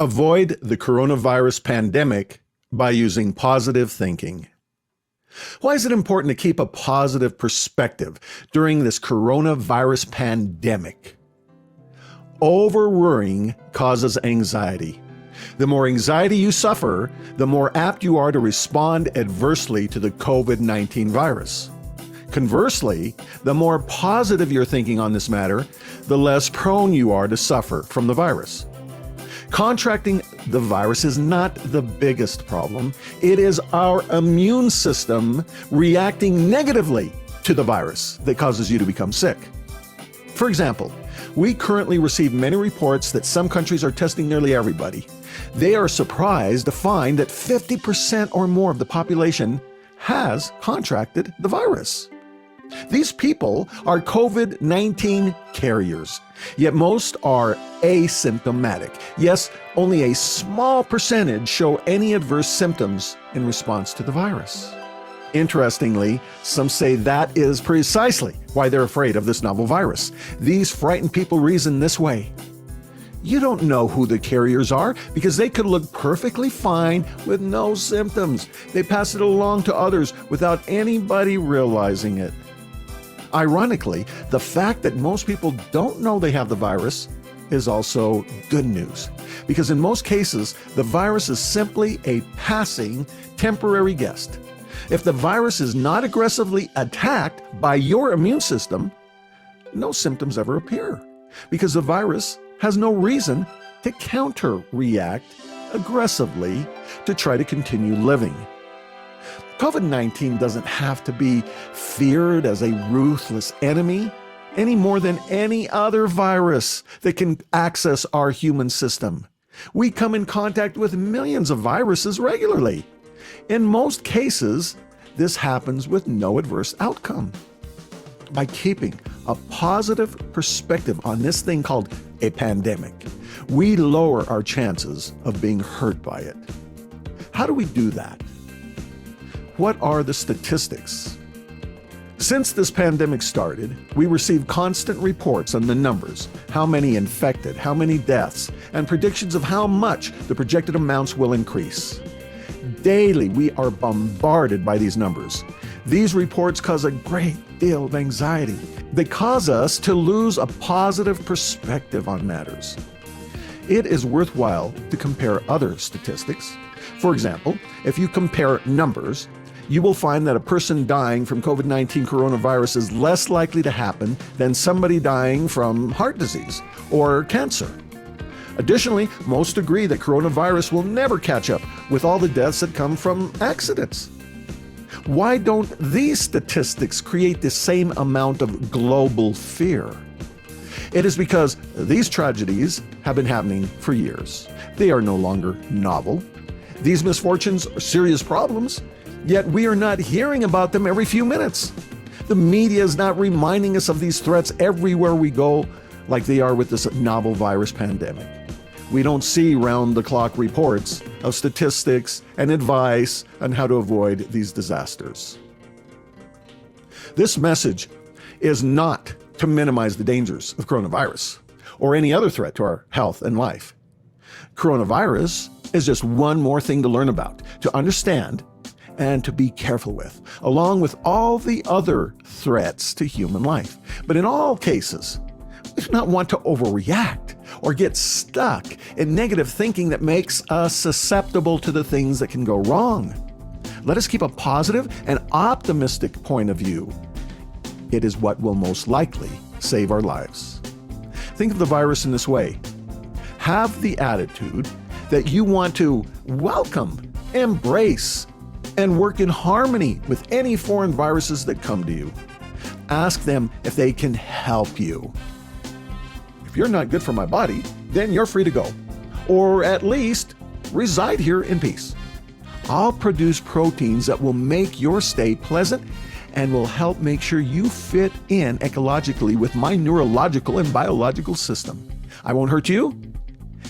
Avoid the coronavirus pandemic by using positive thinking. Why is it important to keep a positive perspective during this coronavirus pandemic? Over-worrying causes anxiety. The more anxiety you suffer, the more apt you are to respond adversely to the COVID-19 virus. Conversely, the more positive you're thinking on this matter, the less prone you are to suffer from the virus. Contracting the virus is not the biggest problem. It is our immune system reacting negatively to the virus that causes you to become sick. For example, we currently receive many reports that some countries are testing nearly everybody. They are surprised to find that 50% or more of the population has contracted the virus. These people are COVID-19 carriers, yet most are asymptomatic. Yes, only a small percentage show any adverse symptoms in response to the virus. Interestingly, some say that is precisely why they're afraid of this novel virus. These frightened people reason this way. You don't know who the carriers are because they could look perfectly fine with no symptoms. They pass it along to others without anybody realizing it. Ironically, the fact that most people don't know they have the virus is also good news, because in most cases, the virus is simply a passing, temporary guest. If the virus is not aggressively attacked by your immune system, no symptoms ever appear, because the virus has no reason to counter-react aggressively to try to continue living. COVID-19 doesn't have to be feared as a ruthless enemy any more than any other virus that can access our human system. We come in contact with millions of viruses regularly. In most cases, this happens with no adverse outcome. By keeping a positive perspective on this thing called a pandemic, we lower our chances of being hurt by it. How do we do that? What are the statistics? Since this pandemic started, we receive constant reports on the numbers, how many infected, how many deaths, and predictions of how much the projected amounts will increase. Daily, we are bombarded by these numbers. These reports cause a great deal of anxiety. They cause us to lose a positive perspective on matters. It is worthwhile to compare other statistics. For example, if you compare numbers, you will find that a person dying from COVID-19 coronavirus is less likely to happen than somebody dying from heart disease or cancer. Additionally, most agree that coronavirus will never catch up with all the deaths that come from accidents. Why don't these statistics create the same amount of global fear? It is because these tragedies have been happening for years. They are no longer novel. These misfortunes are serious problems, yet we are not hearing about them every few minutes. The media is not reminding us of these threats everywhere we go like they are with this novel virus pandemic. We don't see round-the-clock reports of statistics and advice on how to avoid these disasters. This message is not to minimize the dangers of coronavirus or any other threat to our health and life. Coronavirus is just one more thing to learn about, to understand, and to be careful with, along with all the other threats to human life. But in all cases, we do not want to overreact or get stuck in negative thinking that makes us susceptible to the things that can go wrong. Let us keep a positive and optimistic point of view. It is what will most likely save our lives. Think of the virus in this way. Have the attitude that you want to welcome, embrace, and work in harmony with any foreign viruses that come to you. Ask them if they can help you. If you're not good for my body, then you're free to go, or at least reside here in peace. I'll produce proteins that will make your stay pleasant and will help make sure you fit in ecologically with my neurological and biological system. I won't hurt you,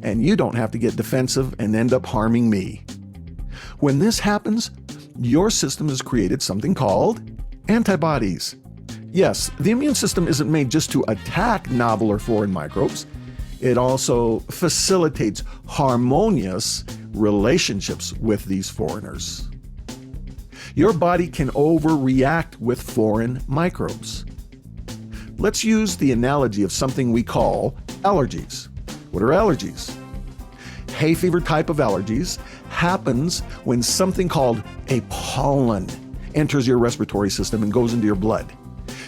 and you don't have to get defensive and end up harming me. When this happens, your system has created something called antibodies. Yes, the immune system isn't made just to attack novel or foreign microbes. It also facilitates harmonious relationships with these foreigners. Your body can overreact with foreign microbes. Let's use the analogy of something we call allergies. What are allergies? Hay fever type of allergies happens when something called a pollen enters your respiratory system and goes into your blood.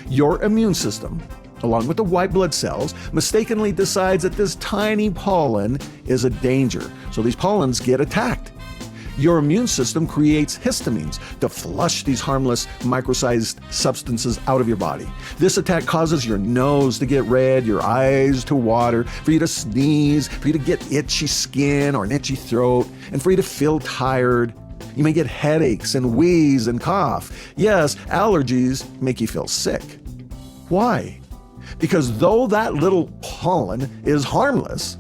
Your immune system, along with the white blood cells, mistakenly decides that this tiny pollen is a danger. So these pollens get attacked. Your immune system creates histamines to flush these harmless micro-sized substances out of your body. This attack causes your nose to get red, your eyes to water, for you to sneeze, for you to get itchy skin or an itchy throat, and for you to feel tired. You may get headaches and wheeze and cough. Yes, allergies make you feel sick. Why? Because though that little pollen is harmless,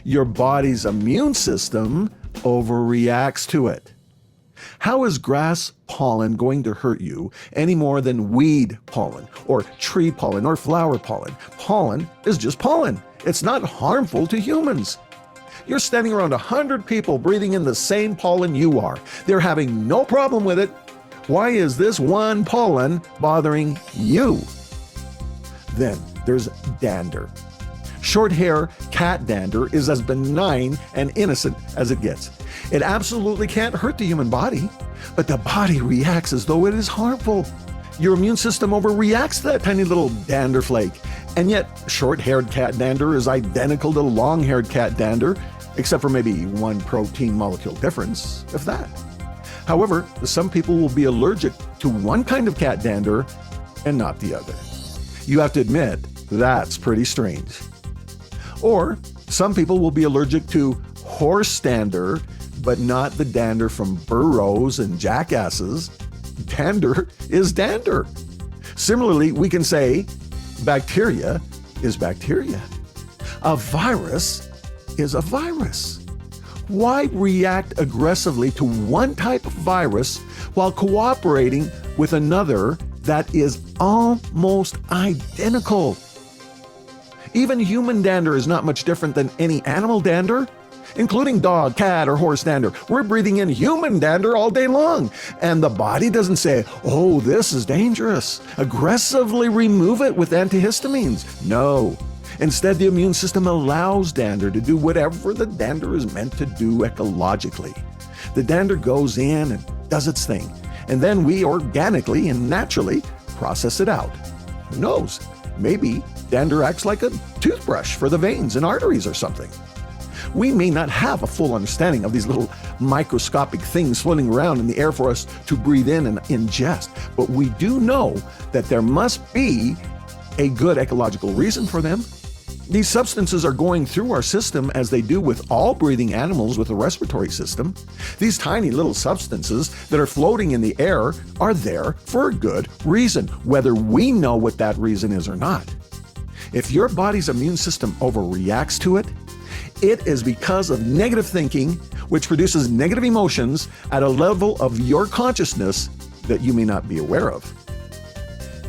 your body's immune system overreacts to it. How is grass pollen going to hurt you any more than weed pollen or tree pollen or flower pollen? Pollen is just pollen. It's not harmful to humans. You're standing around 100 people breathing in the same pollen you are. They're having no problem with it. Why is this one pollen bothering you? Then there's dander. Short hair cat dander is as benign and innocent as it gets. It absolutely can't hurt the human body, but the body reacts as though it is harmful. Your immune system overreacts to that tiny little dander flake. And yet, short-haired cat dander is identical to long-haired cat dander, except for maybe one protein molecule difference, if that. However, some people will be allergic to one kind of cat dander and not the other. You have to admit, that's pretty strange. Or some people will be allergic to horse dander, but not the dander from burros and jackasses. Dander is dander. Similarly, we can say bacteria is bacteria. A virus is a virus. Why react aggressively to one type of virus while cooperating with another that is almost identical? Even human dander is not much different than any animal dander, including dog, cat, or horse dander. We're breathing in human dander all day long, and the body doesn't say, "Oh, this is dangerous. Aggressively remove it with antihistamines." No. Instead, the immune system allows dander to do whatever the dander is meant to do ecologically. The dander goes in and does its thing, and then we organically and naturally process it out. Who knows? Maybe dander acts like a toothbrush for the veins and arteries or something. We may not have a full understanding of these little microscopic things floating around in the air for us to breathe in and ingest, but we do know that there must be a good ecological reason for them. These substances are going through our system as they do with all breathing animals with a respiratory system. These tiny little substances that are floating in the air are there for a good reason, whether we know what that reason is or not. If your body's immune system overreacts to it, it is because of negative thinking, which produces negative emotions at a level of your consciousness that you may not be aware of.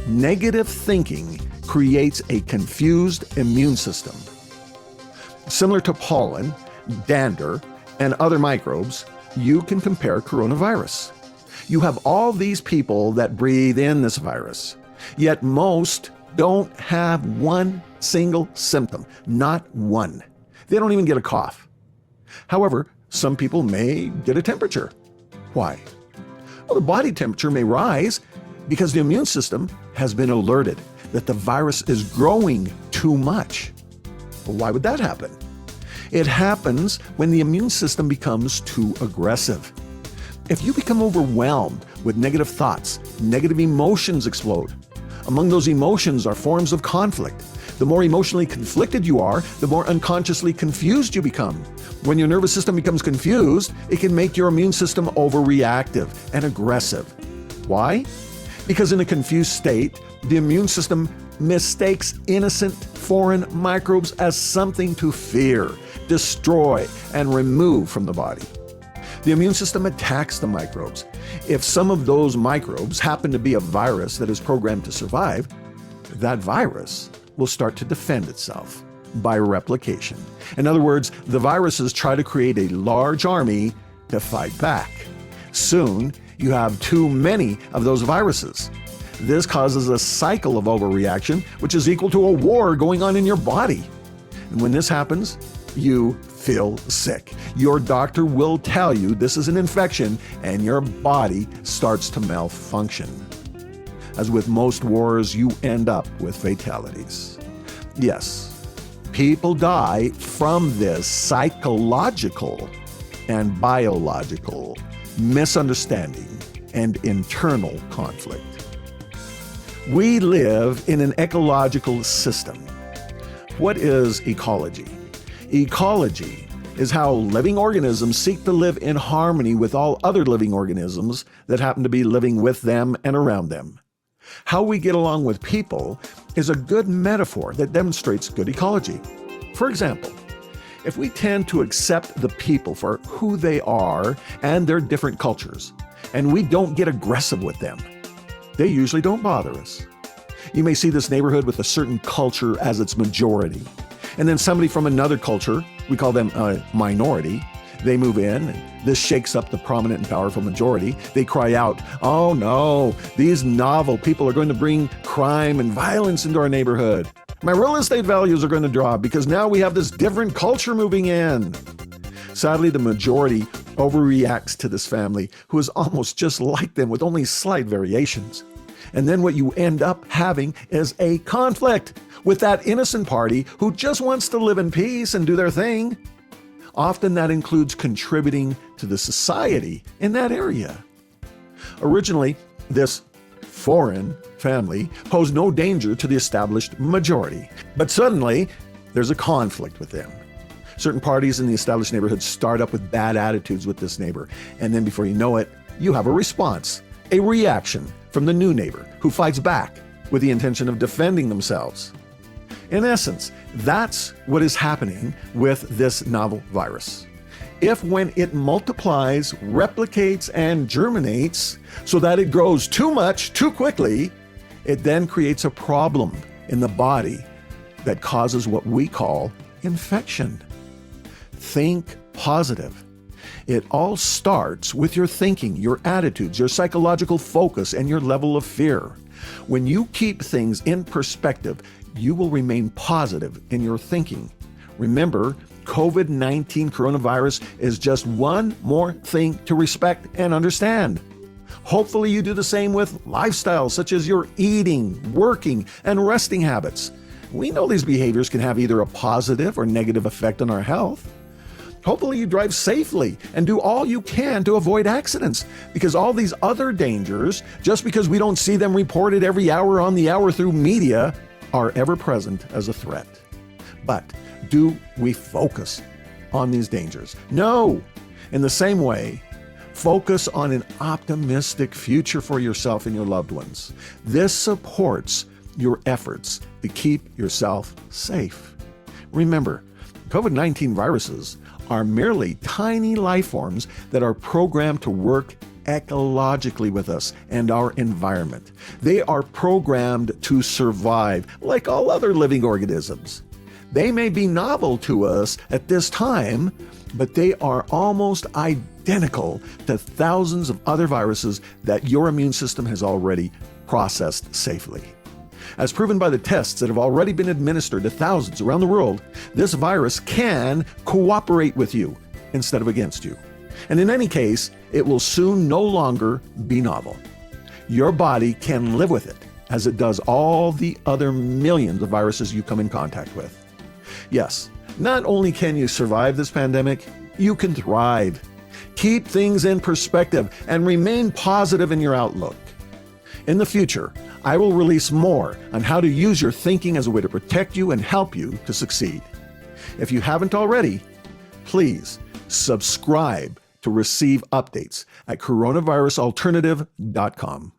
Negative thinking creates a confused immune system. Similar to pollen, dander, and other microbes, you can compare coronavirus. You have all these people that breathe in this virus, yet most don't have one single symptom, not one. They don't even get a cough. However, some people may get a temperature. Why? Well, the body temperature may rise because the immune system has been alerted that the virus is growing too much. Well, why would that happen? It happens when the immune system becomes too aggressive. If you become overwhelmed with negative thoughts, negative emotions explode. Among those emotions are forms of conflict. The more emotionally conflicted you are, the more unconsciously confused you become. When your nervous system becomes confused, it can make your immune system overreactive and aggressive. Why? Because in a confused state, the immune system mistakes innocent foreign microbes as something to fear, destroy, and remove from the body. The immune system attacks the microbes. If some of those microbes happen to be a virus that is programmed to survive, that virus will start to defend itself. by replication. In other words, the viruses try to create a large army to fight back. Soon, you have too many of those viruses. This causes a cycle of overreaction, which is equal to a war going on in your body. And when this happens, you feel sick. Your doctor will tell you this is an infection, and your body starts to malfunction. As with most wars, you end up with fatalities. Yes, people die from this psychological and biological misunderstanding and internal conflict. We live in an ecological system. What is ecology? Ecology is how living organisms seek to live in harmony with all other living organisms that happen to be living with them and around them. How we get along with people is a good metaphor that demonstrates good ecology. For example, if we tend to accept the people for who they are and their different cultures, and we don't get aggressive with them, they usually don't bother us. You may see this neighborhood with a certain culture as its majority, and then somebody from another culture, we call them a minority, they move in, and this shakes up the prominent and powerful majority. They cry out, "Oh no, these novel people are going to bring crime and violence into our neighborhood. My real estate values are going to drop because now we have this different culture moving in." Sadly, the majority overreacts to this family who is almost just like them with only slight variations. And then what you end up having is a conflict with that innocent party who just wants to live in peace and do their thing. Often that includes contributing to the society in that area. Originally, this foreign family posed no danger to the established majority, but suddenly there's a conflict with them. Certain parties in the established neighborhood start up with bad attitudes with this neighbor, and then before you know it, you have a response, a reaction from the new neighbor who fights back with the intention of defending themselves. In essence, that's what is happening with this novel virus. If when it multiplies, replicates, and germinates so that it grows too much, too quickly, it then creates a problem in the body that causes what we call infection. Think positive. It all starts with your thinking, your attitudes, your psychological focus, and your level of fear. When you keep things in perspective, you will remain positive in your thinking. Remember, COVID-19 coronavirus is just one more thing to respect and understand. Hopefully you do the same with lifestyles such as your eating, working, and resting habits. We know these behaviors can have either a positive or negative effect on our health. Hopefully you drive safely and do all you can to avoid accidents, because all these other dangers, just because we don't see them reported every hour on the hour through media, are ever present as a threat. But do we focus on these dangers? No. In the same way, focus on an optimistic future for yourself and your loved ones. This supports your efforts to keep yourself safe. Remember, COVID-19 viruses are merely tiny life forms that are programmed to work ecologically with us and our environment. They are programmed to survive like all other living organisms. They may be novel to us at this time, but they are almost identical to thousands of other viruses that your immune system has already processed safely. As proven by the tests that have already been administered to thousands around the world, this virus can cooperate with you instead of against you. And in any case, it will soon no longer be novel. Your body can live with it as it does all the other millions of viruses you come in contact with. Yes, not only can you survive this pandemic, you can thrive. Keep things in perspective and remain positive in your outlook. In the future, I will release more on how to use your thinking as a way to protect you and help you to succeed. If you haven't already, please subscribe to receive updates at coronavirusalternative.com.